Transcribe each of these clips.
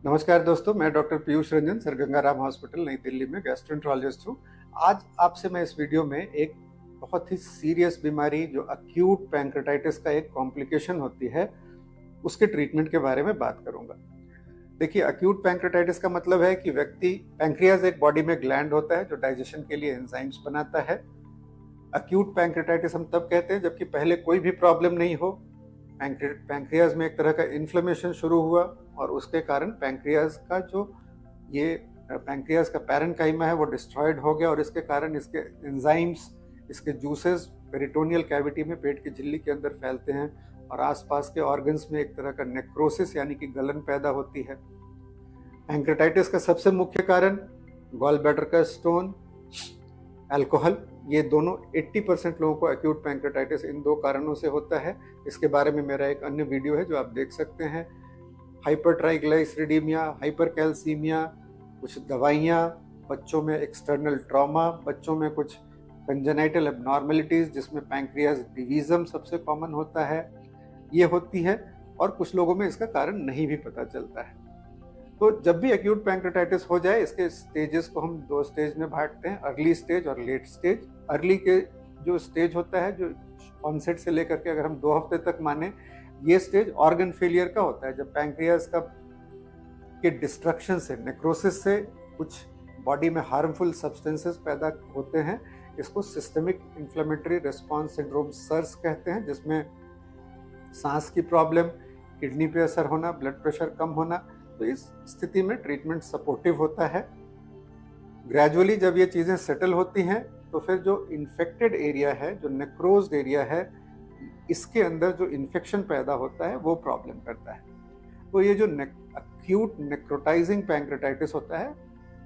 नमस्कार दोस्तों, मैं doctor Piyush Ranjan, sir Gangaram hospital नई दिल्ली में गैस्ट्रोएंटरोलॉजिस्ट हूँ। आज आपसे मैं इस वीडियो में एक बहुत ही सीरियस बीमारी जो एक्यूट पैंक्रेटाइटिस का एक कॉम्प्लिकेशन होती है, उसके ट्रीटमेंट के बारे में बात करूंगा। देखिए, एक्यूट पैंक्रेटाइटिस का मतलब है कि पैंक्रियाज एक बॉडी में ग्लैंड होता है जो डाइजेशन के लिए एंजाइम्स बनाता है। एक्यूट पैंक्रेटाइटिस हम तब कहते हैं जबकि पहले कोई भी प्रॉब्लम नहीं हो, पैंक्रियाज में एक तरह का इन्फ्लेमेशन शुरू हुआ और उसके कारण पैंक्रियाज का पैरेन्काइमा है वो डिस्ट्रॉयड हो गया और इसके कारण इसके एंजाइम्स, इसके जूसेस पेरिटोनियल कैविटी में, पेट की झिल्ली के अंदर फैलते हैं और आसपास के ऑर्गन्स में एक तरह का नेक्रोसिस यानी कि गलन पैदा होती है। पैंक्रेटाइटिस का सबसे मुख्य कारण गॉल ब्लैडर का स्टोन, अल्कोहल, ये दोनों 80% लोगों को एक्यूट पैंक्रेटाइटिस इन दो कारणों से होता है। इसके बारे में मेरा एक अन्य वीडियो है जो आप देख सकते हैं। हाइपरट्राइग्लाइसरीडीमिया, हाइपरकैल्सीमिया, कुछ दवाइयाँ, बच्चों में एक्सटर्नल ट्रॉमा, बच्चों में कुछ कंजेनाइटल एबनॉर्मेलिटीज जिसमें पैंक्रियाज डिवीजम सबसे कॉमन होता है, ये होती है और कुछ लोगों में इसका कारण नहीं भी पता चलता है। तो जब भी एक्यूट पैंक्रेटाइटिस हो जाए, इसके स्टेजेस को हम दो स्टेज में बांटते हैं, अर्ली स्टेज और लेट स्टेज। अर्ली के जो स्टेज होता है, जो ऑनसेट से लेकर के अगर हम 2 हफ्ते तक माने, ये स्टेज ऑर्गन फेलियर का होता है, जब पैंक्रियाज के डिस्ट्रक्शन से, नेक्रोसिस से कुछ बॉडी में हार्मफुल सब्सटेंसेस पैदा होते हैं। इसको systemic inflammatory response syndrome SIRS कहते हैं, जिसमें सांस की प्रॉब्लम, किडनी पे असर होना, ब्लड प्रेशर कम होना। तो इस स्थिति में ट्रीटमेंट सपोर्टिव होता है। ग्रेजुअली जब ये चीज़ें सेटल होती हैं तो फिर जो इन्फेक्टेड एरिया है, जो नेक्रोज्ड एरिया है, इसके अंदर जो इन्फेक्शन पैदा होता है वो प्रॉब्लम करता है। तो ये जो एक्यूट नेक्रोटाइजिंग पैंक्रेटाइटिस होता है,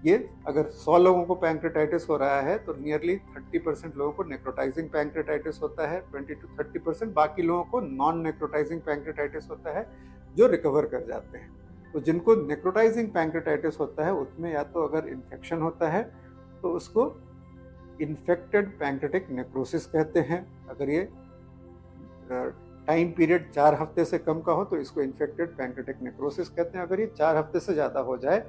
ये अगर 100 लोगों को पैंक्रेटाइटिस हो रहा है तो नियरली 30% लोगों को नेक्रोटाइजिंग पैंक्रेटाइटिस होता है, 20 to 30% बाकी लोगों को नॉन नेक्रोटाइजिंग पैंक्रेटाइटिस होता है जो रिकवर कर जाते हैं। तो जिनको नेक्रोटाइजिंग पैंक्रेटाइटिस होता है उसमें या तो अगर इन्फेक्शन होता है तो उसको इन्फेक्टेड पैंक्रेटिक नेक्रोसिस कहते हैं। अगर ये टाइम पीरियड 4 हफ्ते से कम का हो तो इसको इन्फेक्टेड पैंक्रेटिक नेक्रोसिस कहते हैं। अगर ये 4 हफ्ते से ज़्यादा हो जाए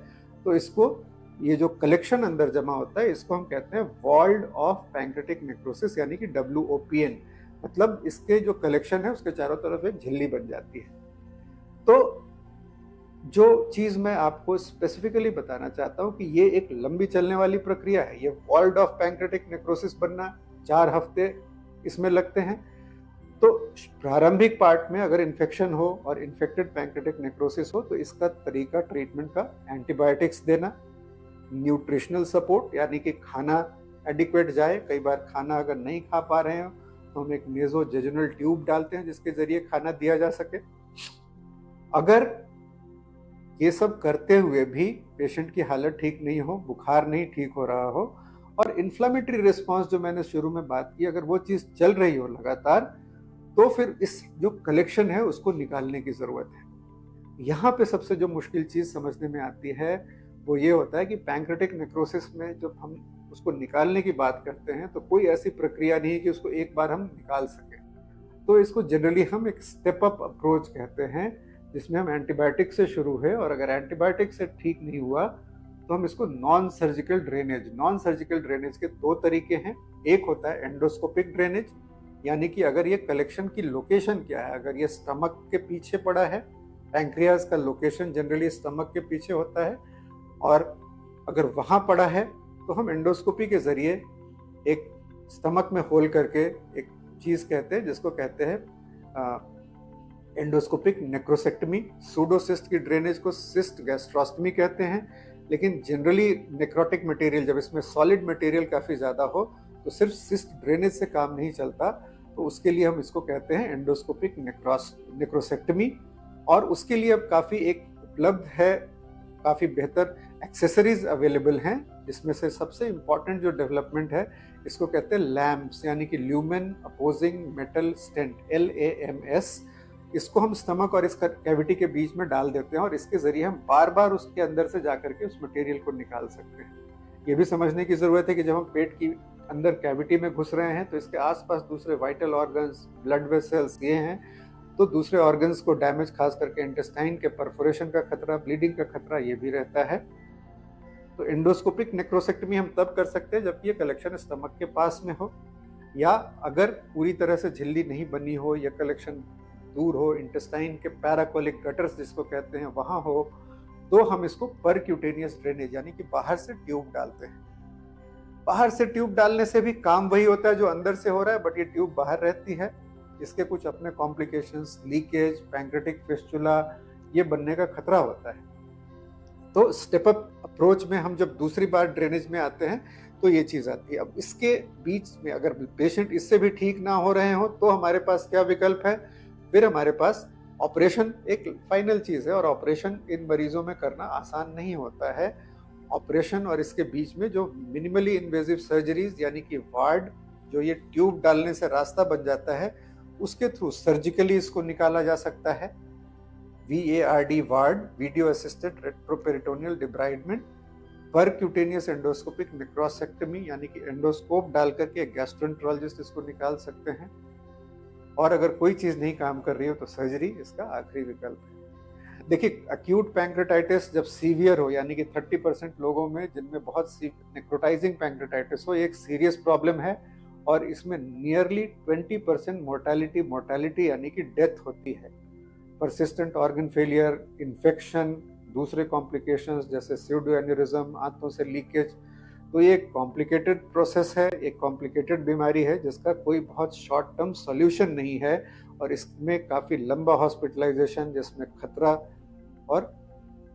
तो इसको, ये जो कलेक्शन अंदर जमा होता है, इसको हम कहते हैं वॉल्ड ऑफ पैंक्रेटिक नेक्रोसिस यानी कि WOPN। मतलब इसके जो कलेक्शन है उसके चारों तरफ एक झिल्ली बन जाती है। तो जो चीज़ मैं आपको स्पेसिफिकली बताना चाहता हूँ कि ये एक लंबी चलने वाली प्रक्रिया है। ये वॉल्ड ऑफ पैंक्रेटिक नेक्रोसिस बनना 4 हफ्ते इसमें लगते हैं। तो प्रारंभिक पार्ट में अगर इन्फेक्शन हो और इन्फेक्टेड पैंक्रेटिक नेक्रोसिस हो तो इसका तरीका ट्रीटमेंट का एंटीबायोटिक्स देना, न्यूट्रिशनल सपोर्ट यानी कि खाना एडिक्वेट जाए। कई बार खाना अगर नहीं खा पा रहे हो तो हम एक नेज़ोजेजुनल ट्यूब डालते हैं जिसके जरिए खाना दिया जा सके। अगर ये सब करते हुए भी पेशेंट की हालत ठीक नहीं हो, बुखार नहीं ठीक हो रहा हो और इन्फ्लेमेटरी रिस्पांस जो मैंने शुरू में बात की, अगर वो चीज़ चल रही हो लगातार, तो फिर इस जो कलेक्शन है उसको निकालने की ज़रूरत है। यहाँ पे सबसे जो मुश्किल चीज़ समझने में आती है वो ये होता है कि पैंक्रेटिक नेक्रोसिस में जब हम उसको निकालने की बात करते हैं तो कोई ऐसी प्रक्रिया नहीं है कि उसको एक बार हम निकाल सकें। तो इसको जनरली हम एक स्टेप अप अप्रोच कहते हैं, जिसमें हम एंटीबायोटिक से शुरू है और अगर एंटीबायोटिक से ठीक नहीं हुआ तो हम इसको नॉन सर्जिकल ड्रेनेज के 2 तरीके हैं। एक होता है एंडोस्कोपिक ड्रेनेज, यानी कि अगर ये कलेक्शन की लोकेशन क्या है, अगर ये स्टमक के पीछे पड़ा है, पैंक्रियाज का लोकेशन जनरली स्टमक के पीछे होता है, और अगर वहाँ पड़ा है तो हम एंडोस्कोपी के जरिए एक स्टमक में होल करके एक चीज़ कहते हैं जिसको कहते हैं एंडोस्कोपिक नेक्रोसेक्टमी। सूडोसिस्ट की ड्रेनेज को सिस्ट गैस्ट्रोस्टमी कहते हैं, लेकिन जनरली नेक्रोटिक मटेरियल, जब इसमें सॉलिड मटेरियल काफ़ी ज़्यादा हो तो सिर्फ सिस्ट ड्रेनेज से काम नहीं चलता, तो उसके लिए हम इसको कहते हैं एंडोस्कोपिक नेक्रोसेक्टमी। और उसके लिए अब काफ़ी एक उपलब्ध है, काफ़ी बेहतर एक्सेसरीज अवेलेबल हैं, जिसमें से सबसे इम्पॉर्टेंट जो डेवलपमेंट है इसको कहते हैं लैम्प्स यानी कि lumen apposing metal stent, LAMS। इसको हम स्टमक और इस कैविटी के बीच में डाल देते हैं और इसके जरिए हम बार बार उसके अंदर से जाकर के उस मटेरियल को निकाल सकते हैं। ये भी समझने की ज़रूरत है कि जब हम पेट की अंदर कैविटी में घुस रहे हैं तो इसके आसपास दूसरे वाइटल ऑर्गन्स, ब्लड वेसल्स ये हैं, तो दूसरे ऑर्गन्स को डैमेज, खास करके इंटेस्टाइन के परफोरेशन का खतरा, ब्लीडिंग का खतरा ये भी रहता है। तो एंडोस्कोपिक नेक्रोसेक्टमी हम तब कर सकते हैं जबकि ये कलेक्शन स्टमक के पास में हो, या अगर पूरी तरह से झिल्ली नहीं बनी हो या कलेक्शन दूर हो, इंटेस्टाइन के पैराकोलिक गटर्स जिसको कहते हैं वहां हो, तो हम इसको परक्यूटेनियस ड्रेनेज यानी कि बाहर से ट्यूब डालते हैं। बाहर से ट्यूब डालने से भी काम वही होता है जो अंदर से हो रहा है, बट ये ट्यूब बाहर रहती है। इसके कुछ अपने कॉम्प्लिकेशंस, लीकेज, पैंक्रेटिक फिस्टुला ये बनने का खतरा होता है। तो स्टेप अप अप्रोच में हम जब दूसरी बार ड्रेनेज में आते हैं तो ये चीज आती है। अब इसके बीच में अगर पेशेंट इससे भी ठीक ना हो रहे हो तो हमारे पास क्या विकल्प है? फिर हमारे पास ऑपरेशन एक फाइनल चीज है, और ऑपरेशन इन मरीजों में करना आसान नहीं होता है। ऑपरेशन और इसके बीच में जो मिनिमली इन्वेजिव सर्जरीज यानी कि वार्ड, जो ये ट्यूब डालने से रास्ता बन जाता है, उसके थ्रू सर्जिकली इसको निकाला जा सकता है। VARD VARD, video assisted retroperitoneal debridement, percutaneous endoscopic necrosectomy यानी कि एंडोस्कोप डाल करके गैस्ट्रोएंटरोलॉजिस्ट इसको निकाल सकते हैं। और अगर कोई चीज नहीं काम कर रही हो तो सर्जरी इसका आखिरी विकल्प है। देखिए, अक्यूट पैंक्रेटाइटिस जब सीवियर हो यानी कि 30% लोगों में जिनमें बहुत नेक्रोटाइजिंग पैंक्रेटाइटिस हो, एक सीरियस प्रॉब्लम है, और इसमें नियरली 20% मोर्टेलिटी यानी कि डेथ होती है। परसिस्टेंट ऑर्गन फेलियर, इन्फेक्शन, दूसरे कॉम्प्लिकेशंस जैसे स्यूडो एन्यूरिज्म, आंतों से लीकेज, तो ये एक कॉम्प्लिकेटेड प्रोसेस है, एक कॉम्प्लिकेटेड बीमारी है जिसका कोई बहुत शॉर्ट टर्म सॉल्यूशन नहीं है, और इसमें काफ़ी लंबा हॉस्पिटलाइजेशन जिसमें खतरा और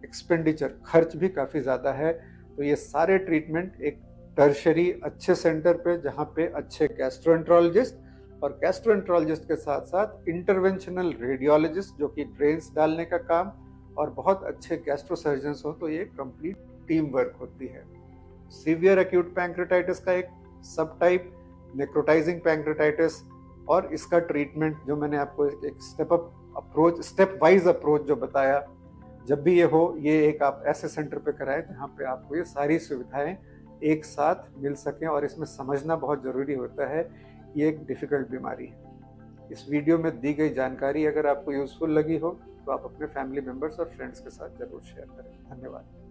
एक्सपेंडिचर, खर्च भी काफ़ी ज़्यादा है। तो ये सारे ट्रीटमेंट एक टर्शरी अच्छे सेंटर पे, जहाँ पे अच्छे गैस्ट्रोएंटरोलॉजिस्ट और गैस्ट्रोएंटरोलॉजिस्ट के साथ साथ इंटरवेंशनल रेडियोलॉजिस्ट जो कि ड्रेन्स डालने का काम, और बहुत अच्छे गैस्ट्रो सर्जन्स हो, तो ये कंप्लीट टीम वर्क होती है। सीवियर एक्यूट पैंक्रेटाइटिस का एक सब टाइप नेक्रोटाइजिंग पैंक्रेटाइटिस, और इसका ट्रीटमेंट जो मैंने आपको एक स्टेप वाइज अप्रोच जो बताया, जब भी ये हो, ये एक आप ऐसे सेंटर पे कराएं जहाँ पे आपको ये सारी सुविधाएं एक साथ मिल सकें। और इसमें समझना बहुत ज़रूरी होता है, ये एक डिफ़िकल्ट बीमारी है। इस वीडियो में दी गई जानकारी अगर आपको यूज़फुल लगी हो तो आप अपने फैमिली मेम्बर्स और फ्रेंड्स के साथ ज़रूर शेयर करें। धन्यवाद।